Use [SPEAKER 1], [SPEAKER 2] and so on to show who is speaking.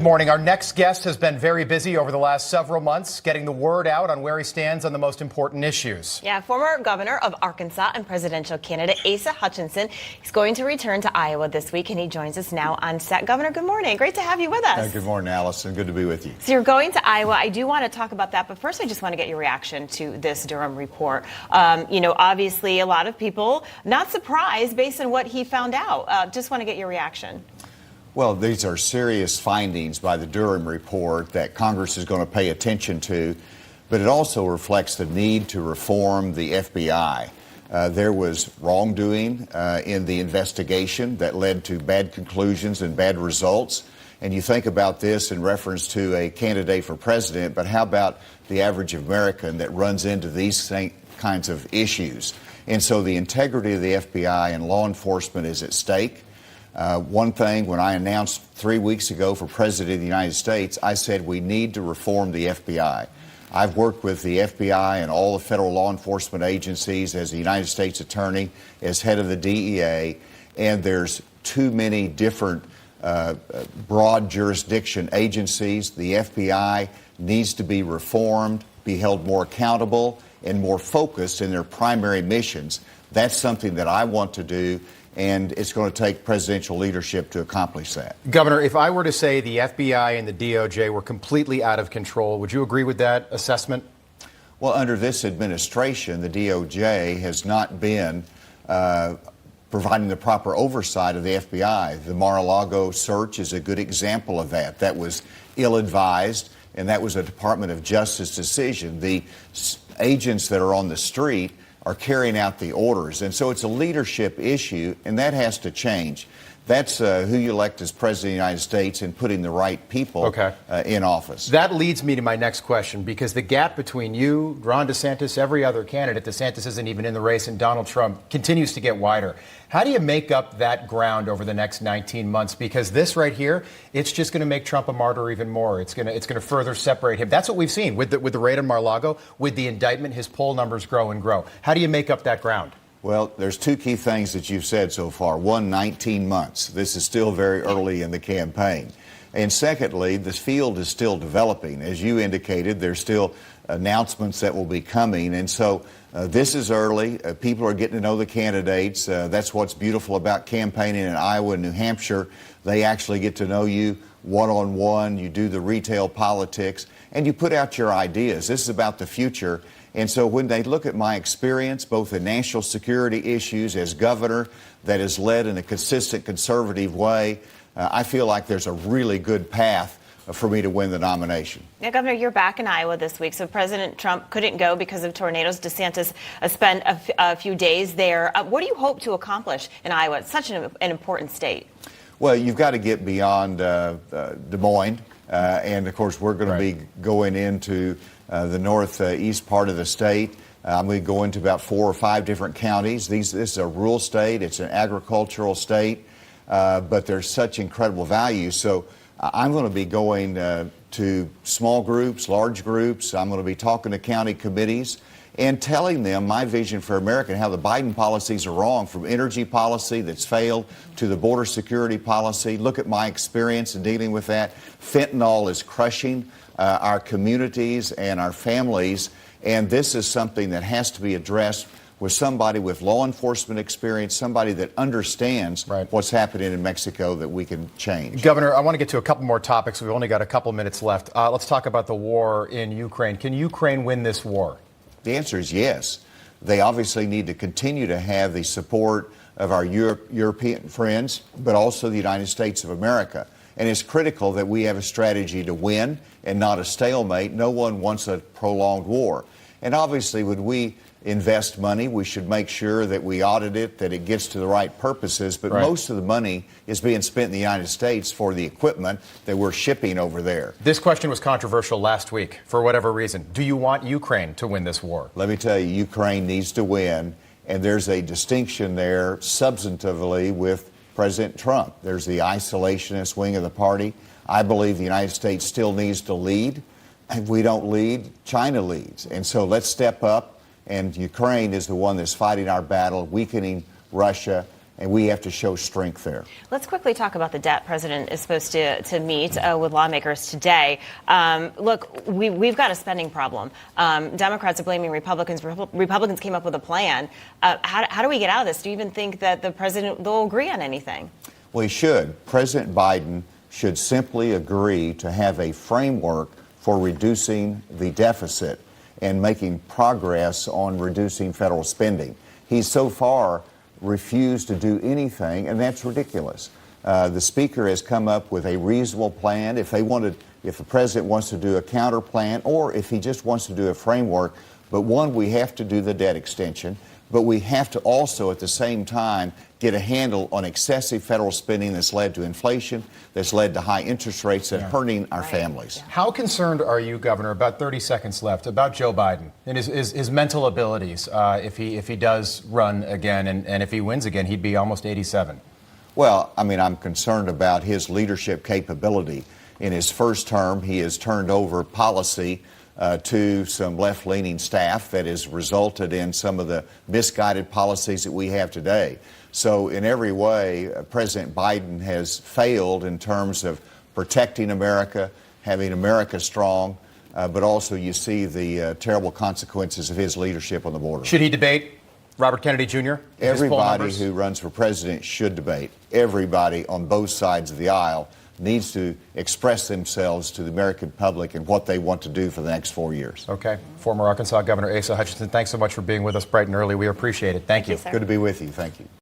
[SPEAKER 1] Good morning. Our next guest has been very busy over the last several months getting the word out on where he stands on the most important issues.
[SPEAKER 2] Yeah, former governor of Arkansas and presidential candidate Asa Hutchinson. He's going to return to Iowa this week, and he joins us now on set. Governor, good morning. Great to have you with us.
[SPEAKER 3] Good morning, Allison. Good to be with you.
[SPEAKER 2] So you're going to Iowa. I do want to talk about that, but first I just want to get your reaction to this Durham report. Obviously a lot of people not surprised based on what he found out. Just want to get your reaction.
[SPEAKER 3] Well, these are serious findings by the Durham report that Congress is going to pay attention to, but it also reflects the need to reform the FBI. There was wrongdoing in the investigation that led to bad conclusions and bad results. And you think about this in reference to a candidate for president, but how about the average American that runs into these same kinds of issues? And so the integrity of the FBI and law enforcement is at stake. One thing, when I announced 3 weeks ago for President of the United States, I said we need to reform the FBI. I've worked with the FBI and all the federal law enforcement agencies as the United States Attorney, as head of the DEA, and there's too many different broad jurisdiction agencies. The FBI needs to be reformed, be held more accountable, and more focused in their primary missions. That's something that I want to do, and it's going to take presidential leadership to accomplish that.
[SPEAKER 1] Governor, if I were to say the FBI and the DOJ were completely out of control, would you agree with that assessment?
[SPEAKER 3] Well, under this administration, the DOJ has not been providing the proper oversight of the FBI. The Mar-a-Lago search is a good example of that. That was ill-advised, and that was a Department of Justice decision. The agents that are on the street are carrying out the orders. And so it's a leadership issue, and that has to change. That's who you elect as President of the United States and putting the right people in office.
[SPEAKER 1] That leads me to my next question, because the gap between you, Ron DeSantis, every other candidate, DeSantis isn't even in the race, and Donald Trump continues to get wider. How do you make up that ground over the next 19 months? Because this right here, it's just going to make Trump a martyr even more. It's going to further separate him. That's what we've seen with the raid on Mar-a-Lago, with the indictment. His poll numbers grow and grow. How do you make up that ground?
[SPEAKER 3] Well, there's two key things that you've said so far. One, 19 months. This is still very early in the campaign. And secondly, this field is still developing. As you indicated, there's still announcements that will be coming. And so this is early. People are getting to know the candidates. That's what's beautiful about campaigning in Iowa and New Hampshire. They actually get to know you one-on-one. You do the retail politics, and you put out your ideas. This is about the future. And so when they look at my experience, both in national security issues as governor that is led in a consistent conservative way, I feel like there's a really good path for me to win the nomination.
[SPEAKER 2] Now, Governor, you're back in Iowa this week, so President Trump couldn't go because of tornadoes. DeSantis spent a few days there. What do you hope to accomplish in Iowa? It's such an important state. Well,
[SPEAKER 3] you've got to get beyond Des Moines, and of course we're going to be going into the northeast part of the state. I'm going to go into about 4 or 5 different counties. This is a rural state. It's an agricultural state, but there's such incredible value. So I'm going to be going to small groups, large groups. I'm going to be talking to county committees and telling them my vision for America and how the Biden policies are wrong, from energy policy that's failed to the border security policy. Look at my experience in dealing with that. Fentanyl is crushing our communities and our families, and this is something that has to be addressed with somebody with law enforcement experience, somebody that understands what's happening in Mexico that we can change.
[SPEAKER 1] Governor, I want to get to a couple more topics. We've only got a couple minutes left. Let's talk about the war in Ukraine. Can Ukraine win this war?
[SPEAKER 3] The answer is yes. They obviously need to continue to have the support of our European friends, but also the United States of America. And it's critical that we have a strategy to win and not a stalemate. No one wants a prolonged war. And obviously, when we invest money, we should make sure that we audit it, that it gets to the right purposes. But most of the money is being spent in the United States for the equipment that we're shipping over there.
[SPEAKER 1] This question was controversial last week for whatever reason. Do you want Ukraine to win this war?
[SPEAKER 3] Let me tell you, Ukraine needs to win. And there's a distinction there substantively with President Trump. There's the isolationist wing of the party. I believe the United States still needs to lead. If we don't lead, China leads. And so let's step up. And Ukraine is the one that's fighting our battle, weakening Russia and we have to show strength there.
[SPEAKER 2] Let's quickly talk about the debt. President is supposed to meet with lawmakers today. Look, we've got a spending problem. Democrats are blaming Republicans. Republicans came up with a plan. How do we get out of this? Do you even think that the president will agree on anything?
[SPEAKER 3] Well, he should. President Biden should simply agree to have a framework for reducing the deficit and making progress on reducing federal spending. He's so far refused to do anything, and that's ridiculous. The Speaker has come up with a reasonable plan. If the President wants to do a counter plan, or if he just wants to do a framework, but one, we have to do the debt extension, but we have to also at the same time get a handle on excessive federal spending that's led to inflation, that's led to high interest rates and hurting our families.
[SPEAKER 1] How concerned are you, Governor, about 30 seconds left, about Joe Biden and his mental abilities if he does run again, and if he wins again, he'd be almost 87?
[SPEAKER 3] Well, I mean, I'm concerned about his leadership capability. In his first term, he has turned over policy to some left-leaning staff that has resulted in some of the misguided policies that we have today. So in every way, President Biden has failed in terms of protecting America, having America strong, but also you see the terrible consequences of his leadership on the border.
[SPEAKER 1] Should he debate Robert Kennedy Jr.?
[SPEAKER 3] Everybody who runs for president should debate. Everybody on both sides of the aisle needs to express themselves to the American public and what they want to do for the next 4 years.
[SPEAKER 1] Okay. Former Arkansas Governor Asa Hutchinson, thanks so much for being with us bright and early. We appreciate it. Thank you.
[SPEAKER 2] Thank you, sir.
[SPEAKER 3] Good to be with you. Thank you.